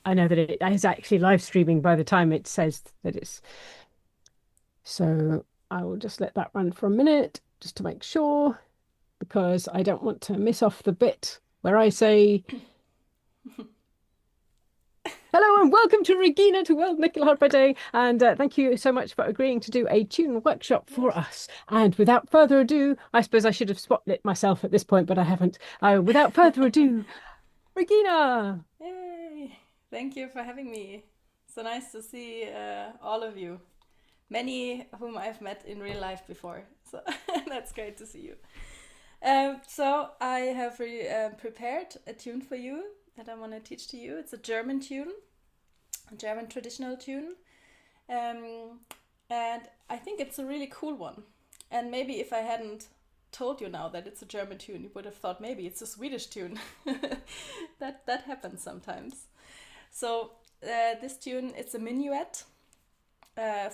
I know that it is actually live streaming by the time it says that it's. So I will just let that run for a minute just to make sure, because I don't want to miss off the bit where I say, hello and welcome to Regina to World Nickel Harp Day. And thank you so much for agreeing to do a tune workshop for Yes. us. And without further ado, I suppose I should have spotlit myself at this point, but I haven't. Without further ado, Regina. Yay! Thank you for having me. So nice to see all of you. Many whom I've met in real life before. So that's great to see you. So I have prepared a tune for you that I want to teach to you. It's a German tune, a German traditional tune. And I think it's a really cool one. And maybe if I hadn't told you now that it's a German tune, you would have thought maybe it's a Swedish tune. That happens sometimes. So this tune, it's a minuet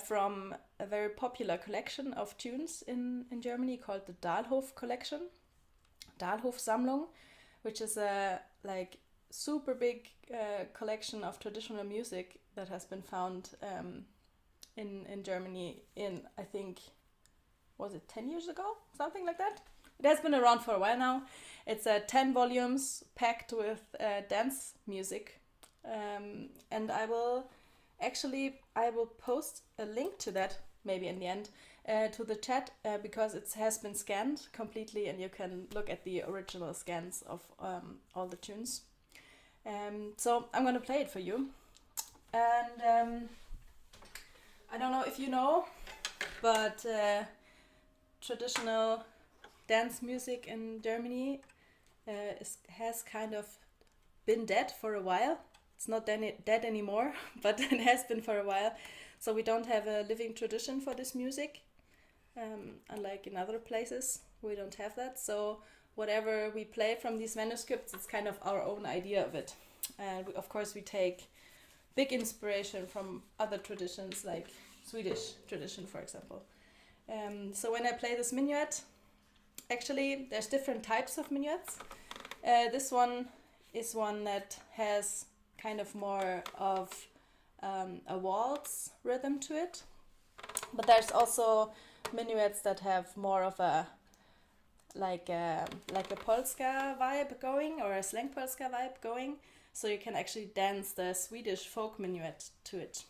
from a very popular collection of tunes in Germany called the Dahlhof collection, Dahlhof-Sammlung, which is a like super big collection of traditional music that has been found in Germany in, I think, was it 10 years ago? Something like that. It has been around for a while now. It's 10 volumes packed with dance music. And I will post a link to that maybe in the end to the chat because it has been scanned completely and you can look at the original scans of all the tunes. So I'm gonna play it for you. And I don't know if you know, but traditional dance music in Germany has kind of been dead for a while. It's not dead anymore, but it has been for a while. So we don't have a living tradition for this music. Unlike in other places, we don't have that. So whatever we play from these manuscripts, it's kind of our own idea of it. And of course, we take big inspiration from other traditions, like Swedish tradition, for example. So when I play this minuet, actually, there's different types of minuets. This one is one that has kind of more of a waltz rhythm to it. But there's also minuets that have more of a like a polska vibe going, or a slang polska vibe going. So you can actually dance the Swedish folk minuet to it.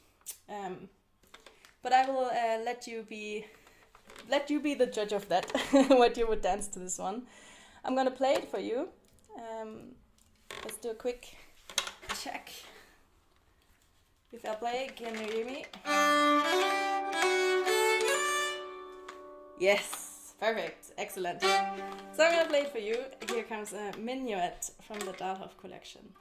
But I will let you be the judge of that. What you would dance to this one. I'm gonna play it for you. Let's do a quick check. If I play, can you hear me? Yes, perfect, excellent. So I'm gonna play it for you. Here comes a minuet from the Dahlhof collection.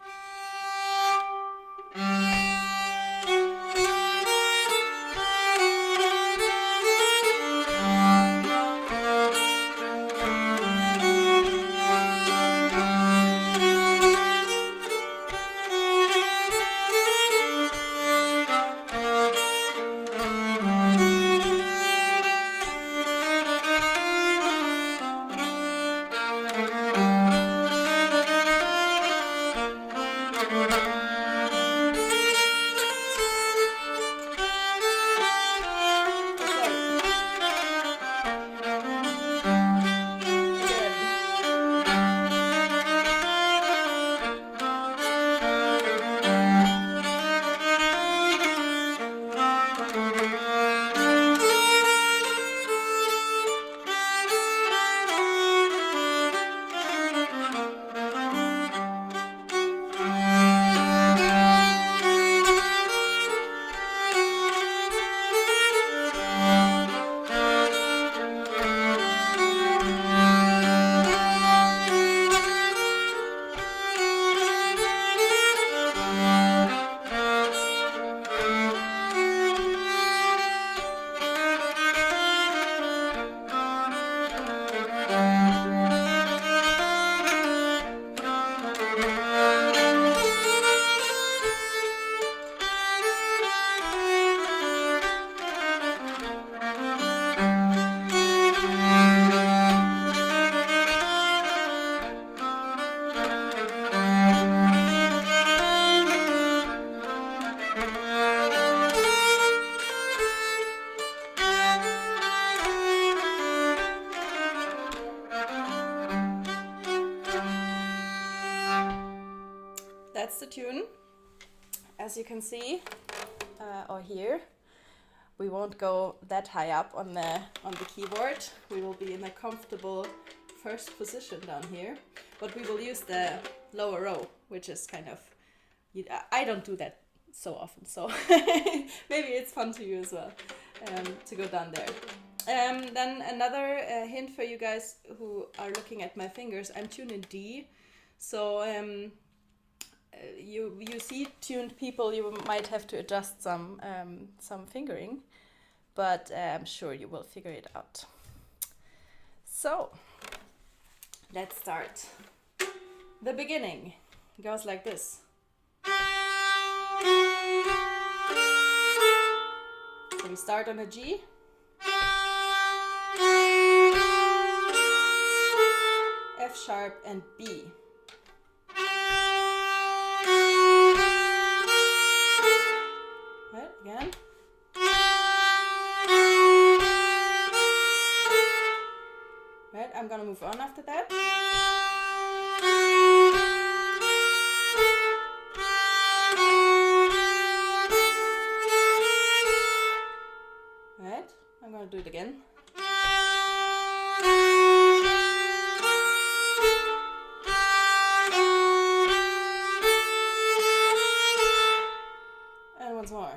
that's the tune. As you can see, or hear, we won't go that high up on the keyboard. We will be in a comfortable first position down here, but we will use the lower row, which is kind of, I don't do that so often, so maybe it's fun to you as well, to go down there. Then another hint for you guys who are looking at my fingers, I'm tuned in D, so you see tuned people, you might have to adjust some fingering, but I'm sure you will figure it out. So let's start. The beginning goes like this. So we start on a G. F sharp and B. Right, again. Right, I'm gonna move on after that. Right, I'm gonna do it again. And once more.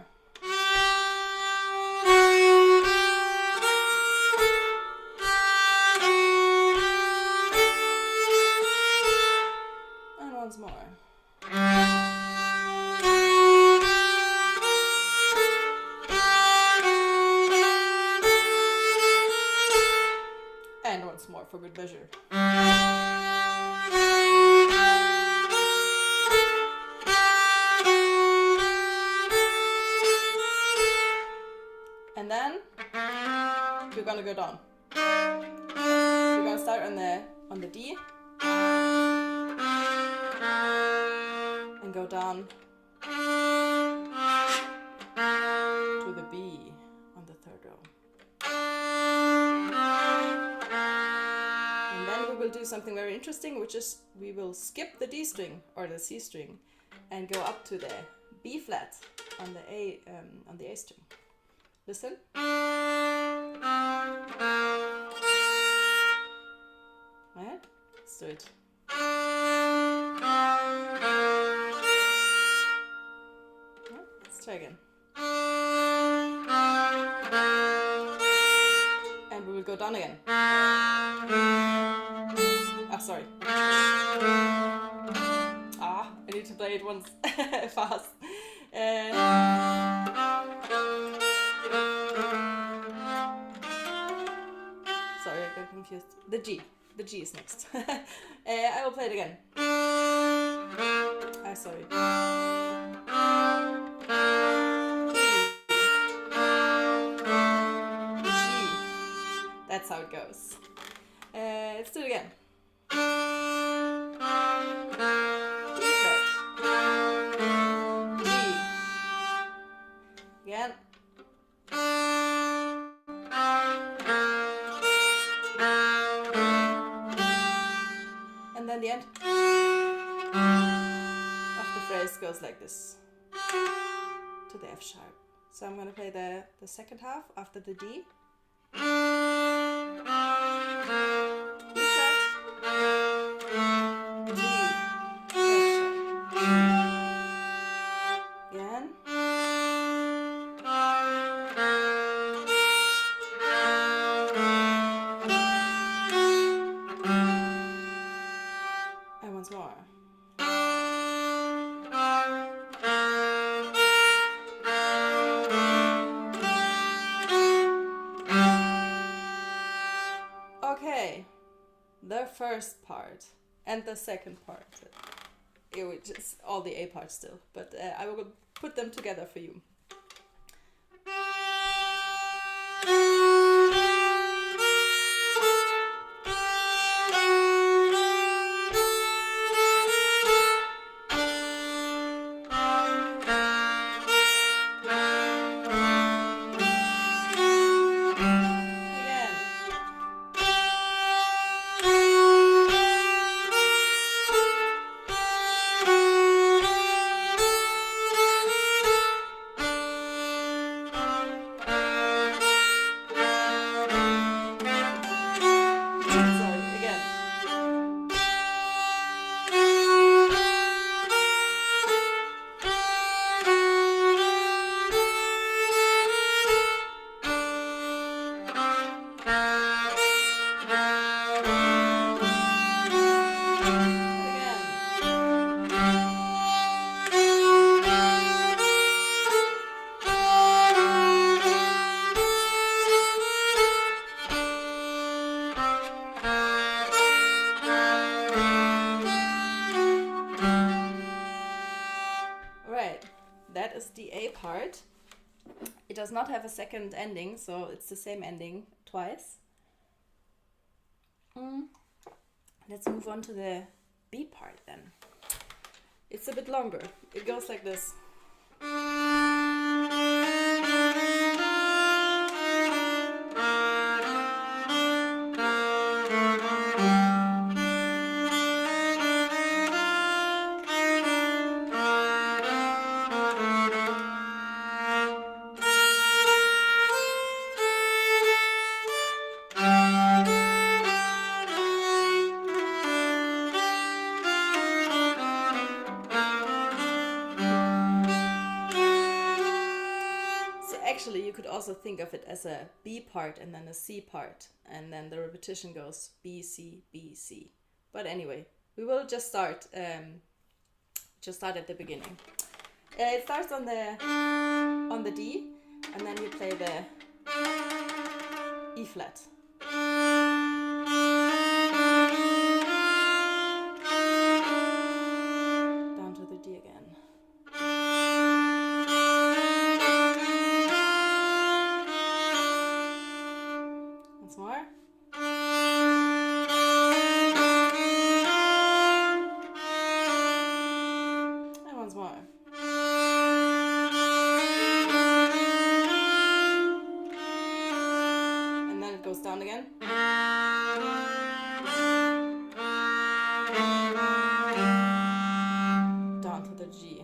And once more. And once more for good measure. And then we're gonna go down. We're gonna start on the D and go down to the B on the third row. And then we will do something very interesting, which is we will skip the D string or the C string and go up to the B flat on the A string. Listen. Right? Let's do it. Let's try again. And we will go down again. Ah, sorry. I need to play it once fast. Sorry, I got confused. The G is next. I will play it again. Sorry. G. That's how it goes. Let's do it again. D flat. G. Again. And then the end of the phrase goes like this to the F sharp. So I'm going to play the second half after the D. E flat, D, F sharp. Again. And once more. Okay, the first part and the second part, which is all the A parts still, but I will put them together for you. Again. right, that is the A part. It does not have a second ending, so it's the same ending twice. Let's move on to the B part then. It's a bit longer. It goes like this. Actually, you could also think of it as a B part and then a C part, and then the repetition goes B, C, B, C. But anyway, we will just start at the beginning. It starts on the D, and then you play the E flat. Down to the D again. Once more. And once more. And then it goes down again. Down to the G.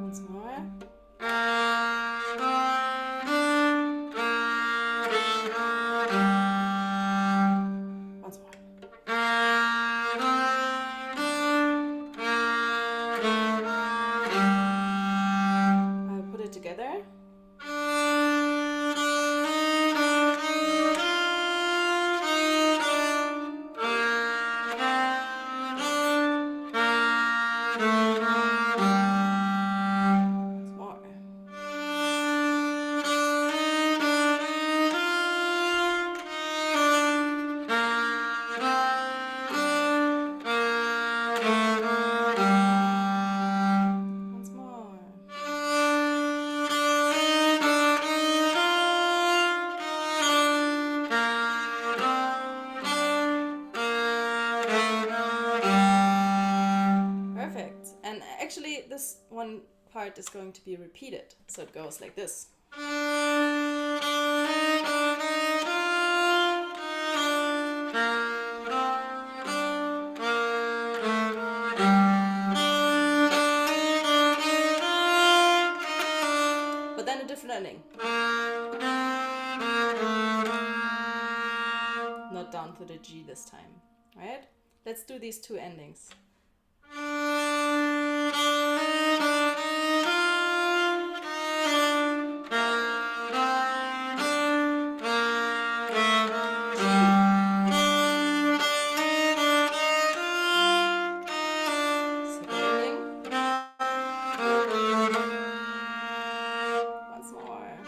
Once more. Once more. I'll put it together. Once more. Once more. Perfect. And actually, this one part is going to be repeated, so it goes like this. But then a different ending. Not down to the G this time, right? Let's do these two endings. Second ending. Once more. Once more.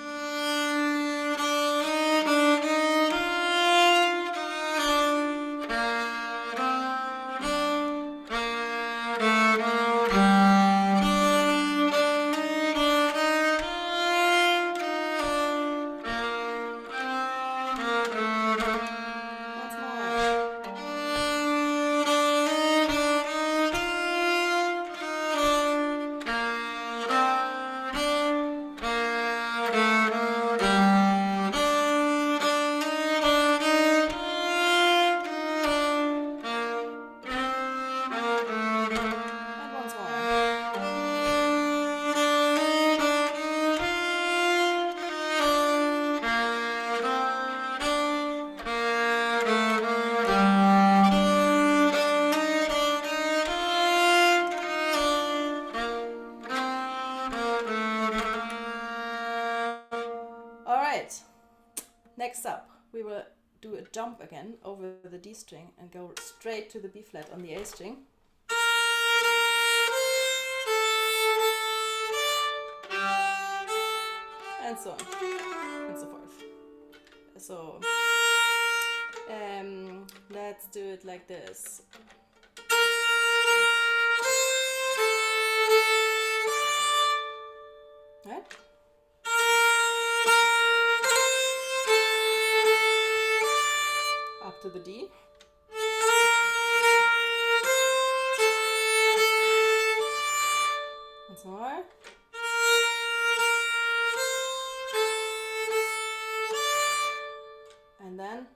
And once more. All right. Next up, we will do a jump again over the D string and go straight to the B flat on the A string. And so on and so forth. So Let's do it like this. Right? Up to the D. Once more. And then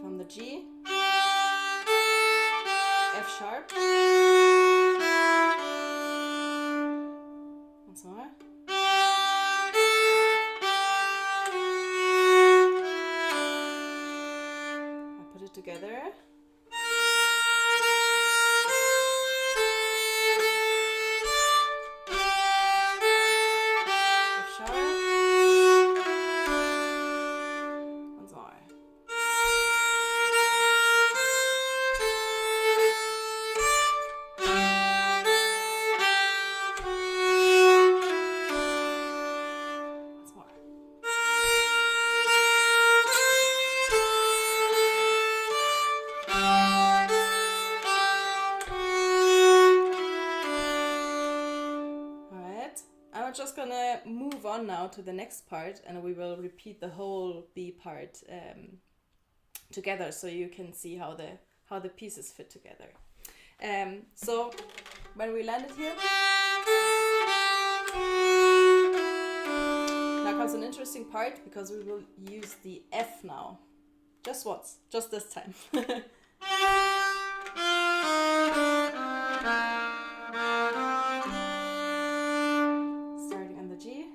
from the G, F sharp. Once more. I put it together. F sharp. Once more. Once more. Alright, I'm just gonna move on now to the next part, and we will repeat the whole B part together, so you can see how the pieces fit together. So when we landed here, now comes an interesting part, because we will use the F now. Just once, just this time. Starting on the G.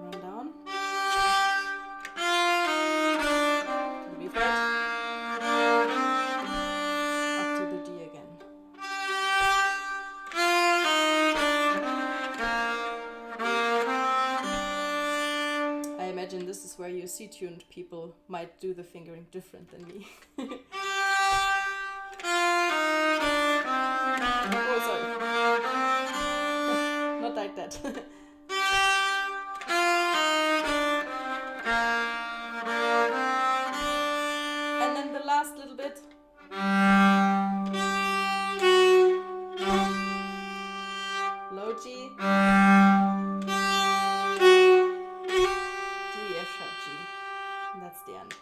Run down. To the B flat. Up to the D again. I imagine this is where you C-tuned people might do the fingering different than me. Oh, sorry. Not like that. And then the last little bit. Low G. G, F sharp G. And that's the end.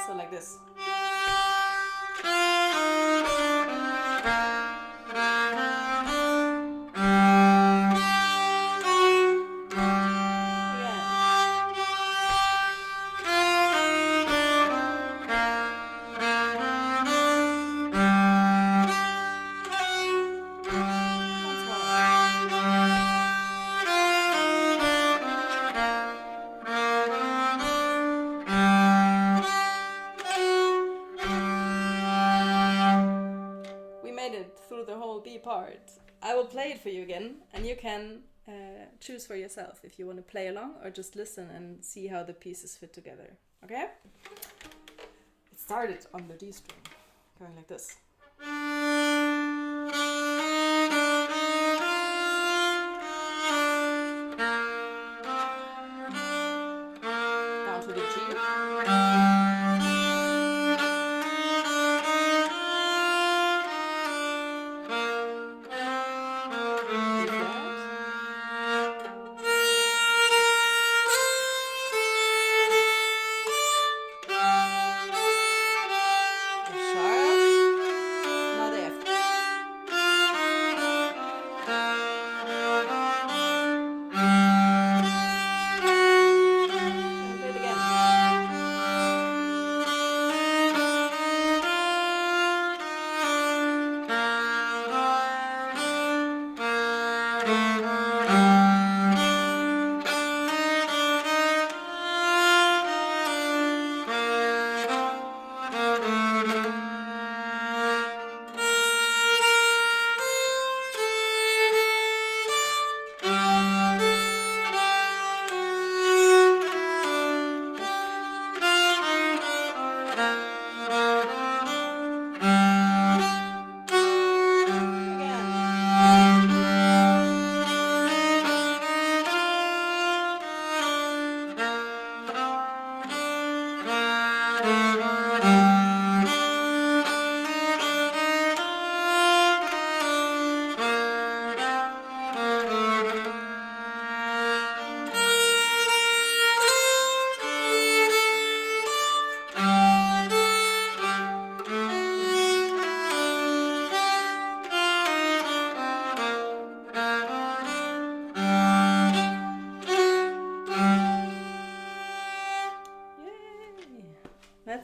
So like this. Once more. We made it through the whole B part. I will play it for you again, and you can choose for yourself if you want to play along or just listen and see how the pieces fit together. Okay? It started on the D string, going like this. Down to the G. B flat. F sharp.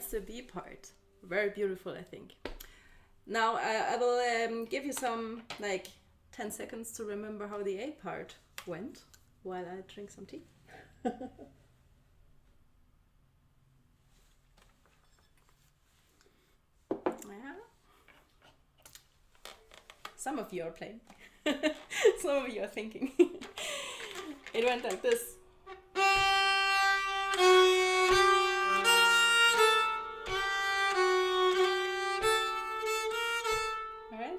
that's the B part. Very beautiful, I think. Now I will give you some, like, 10 seconds to remember how the A part went while I drink some tea. Yeah. Some of you are playing. Some of you are thinking. It went like this. Alright.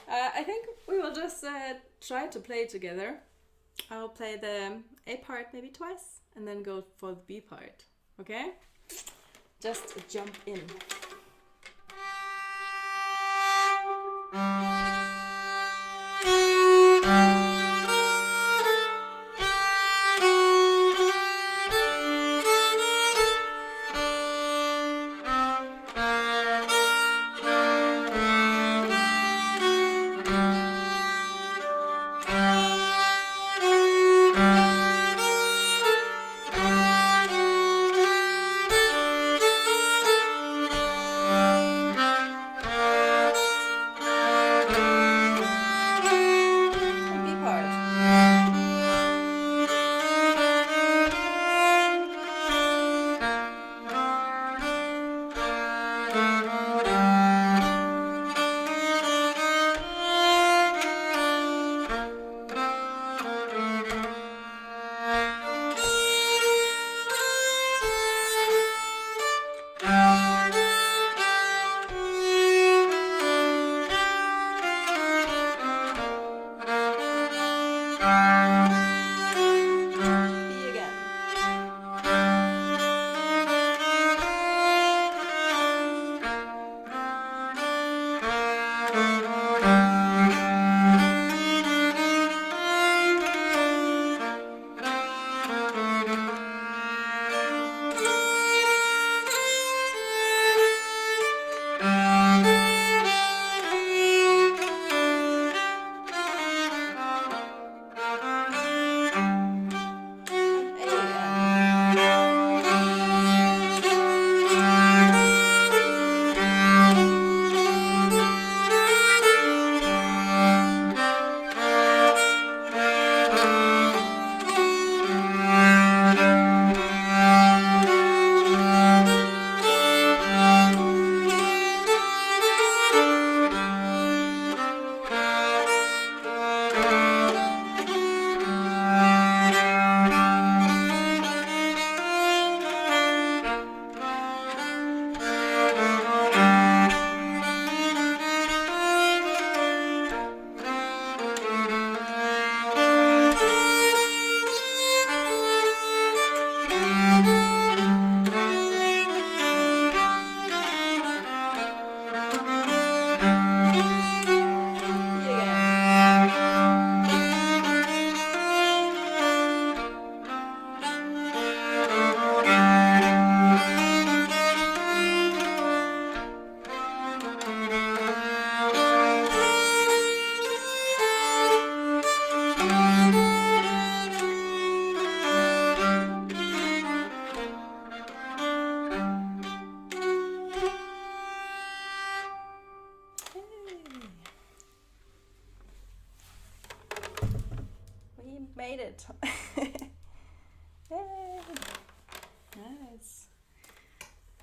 I think we will just try to play together. I'll play the A part maybe twice and then go for the B part. Okay? Just jump in. B part. B again. A again. B again. We made it. Yay. Nice.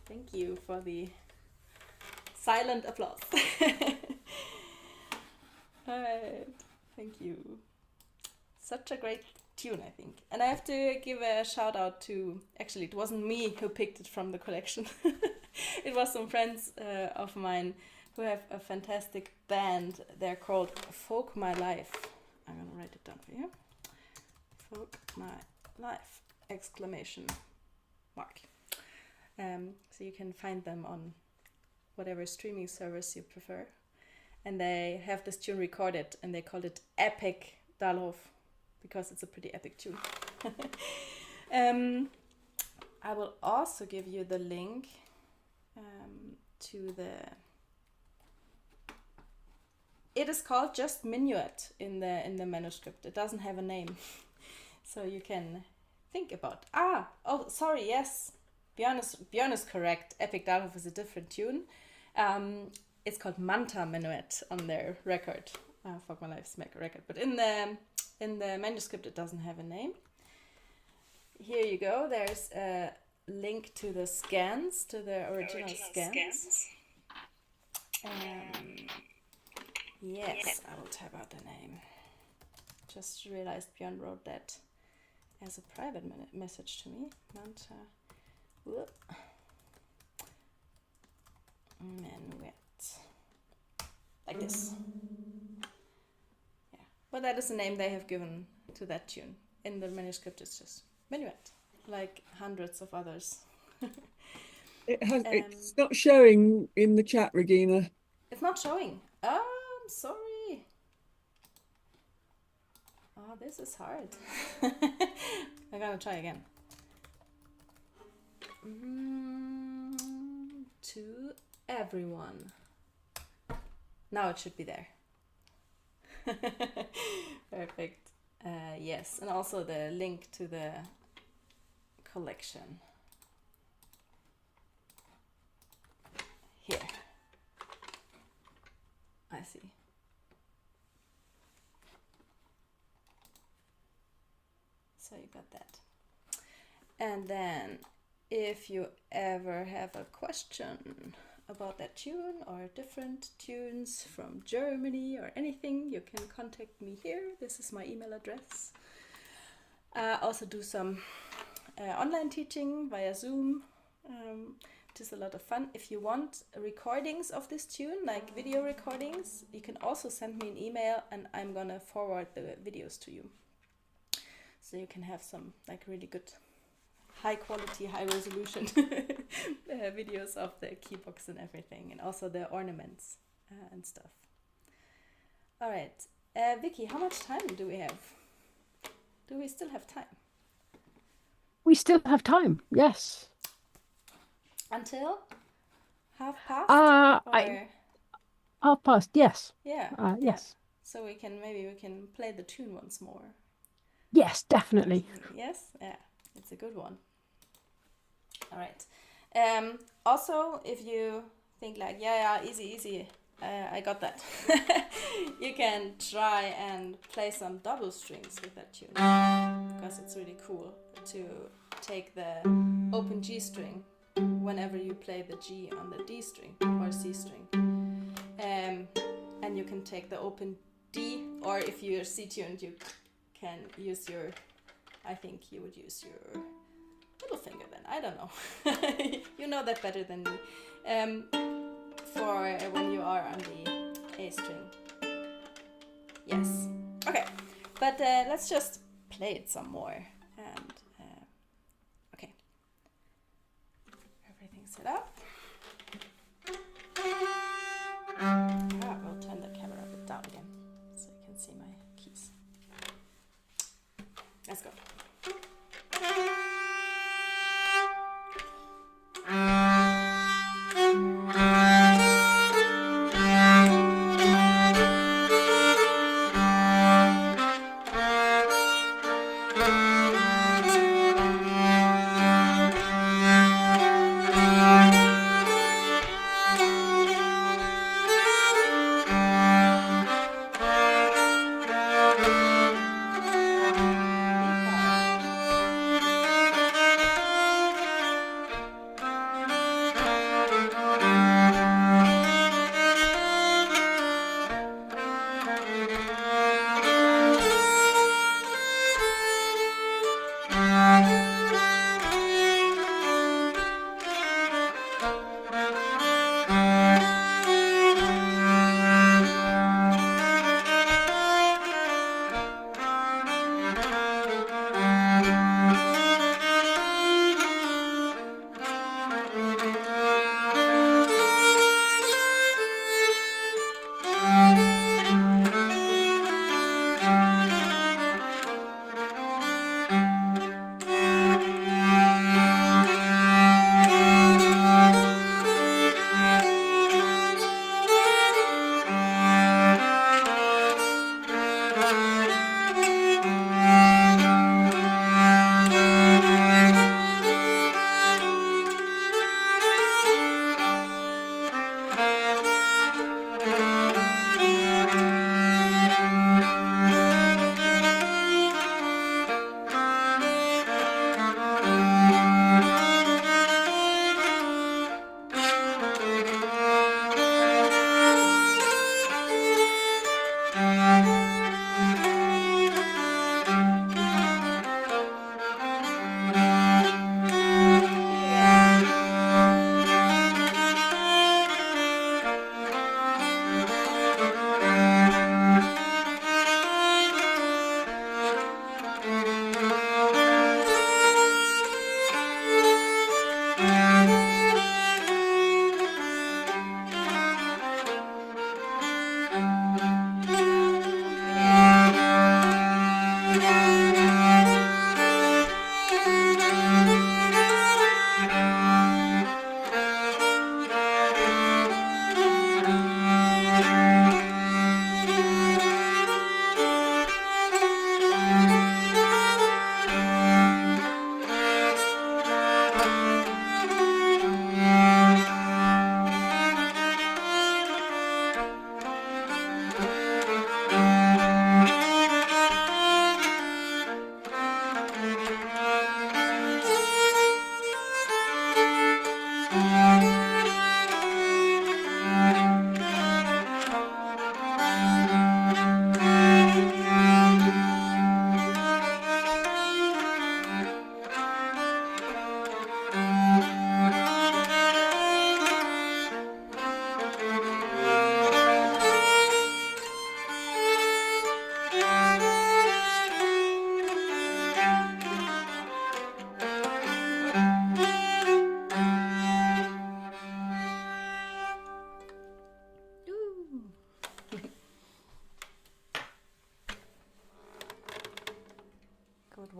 Thank you for the silent applause. Alright. Thank you. Such a great tune, I think. And I have to give a shout out to, actually, it wasn't me who picked it from the collection. It was some friends of mine who have a fantastic band. They're called Folk My Life. I'm gonna write it down for you. Folk My Life! Exclamation mark. So you can find them on whatever streaming service you prefer. And they have this tune recorded and they called it Epic Dalhof because it's a pretty epic tune. I will also give you the link to the... It is called just Minuet in the manuscript. It doesn't have a name. So you can think about... Oh, sorry, yes. Björn is correct. Epic Darhof is a different tune. It's called Manta Menuet on their record, Fuck My Life's record. But in the manuscript, it doesn't have a name. Here you go. There's a link to the scans, to the original scans. Yes, I will type out the name. Just realized Björn wrote that as a private message to me. Manta Menuet. Like this. Yeah. But that is the name they have given to that tune. In the manuscript, it's just Menuet, like hundreds of others. It's not showing in the chat, Regina. It's not showing. Oh, I'm sorry. Oh, this is hard. I'm gonna try again. To everyone. Now it should be there. Perfect. Yes, and also the link to the collection. Here. I see. So you got that. And then if you ever have a question about that tune or different tunes from Germany or anything, you can contact me here. This is my email address. I also do some online teaching via Zoom. It is a lot of fun. If you want recordings of this tune, like video recordings, you can also send me an email and I'm gonna forward the videos to you. So you can have some like really good high quality, high resolution videos of the keybox and everything, and also the ornaments and stuff. All right, Vicky, how much time do we have? Do we still have time? We still have time, yes. Until 1:30? Half past, yes. Yeah. Yes. So maybe we can play the tune once more. Yes, definitely. Yes, yeah, it's a good one. All right. Also, if you think like, yeah, easy, I got that. You can try and play some double strings with that tune, because it's really cool to take the open G string whenever you play the G on the D string or C string. And you can take the open D, or if you're C tuned, you can use I think you would use your middle finger then, I don't know. You know that better than me. For when you are on the A string. Yes. Okay. But let's just play it some more. And okay. Everything's set up. We'll turn the camera a bit down again so you can see my keys. Let's go.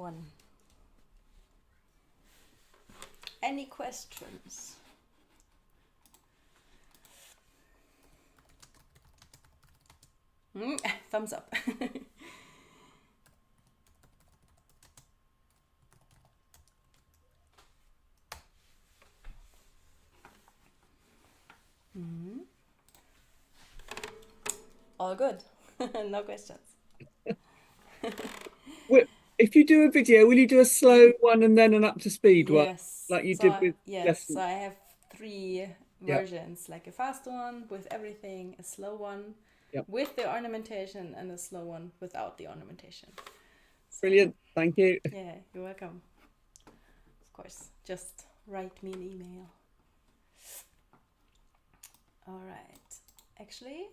one. Any questions? Thumbs up. All good. No questions. If you do a video, will you do a slow one and then an up to speed one, Yes. like you did with yes. So lessons? I have three Yeah, versions, like a fast one with everything, a slow one yeah. with the ornamentation, and a slow one without the ornamentation. So, Brilliant. Thank you. yeah, you're welcome. Of course, just write me an email. All right. Actually,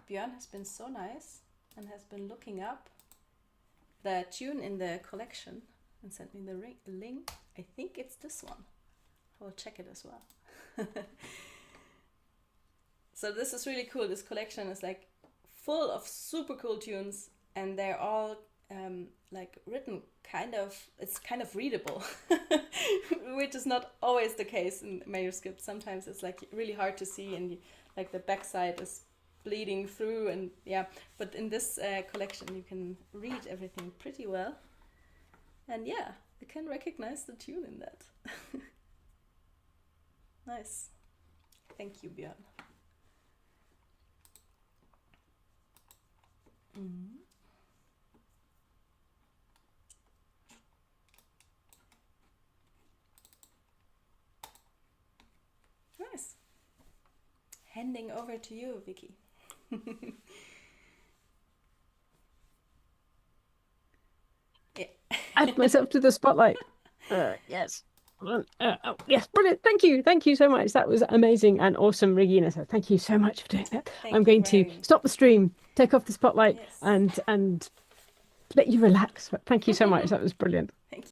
Björn has been so nice and has been looking up the tune in the collection and sent me the link. I think it's this one. I will check it as well. So this is really cool. This collection is like full of super cool tunes, and they're all like written it's kind of readable, which is not always the case in manuscripts. Sometimes it's like really hard to see, and like the backside is bleeding through, and yeah. But in this collection, you can read everything pretty well, and yeah, you can recognize the tune in that. Nice. Thank you, Björn. Nice. Handing over to you, Vicky. Yeah. Add myself to the spotlight. Yes. Yes, brilliant. Thank you so much. That was amazing and awesome, Regina. So thank you so much for doing that. Thank I'm you going for to having me. stop the stream, take off the spotlight, Yes. and let you relax. But thank you so much. That was brilliant. Thank you.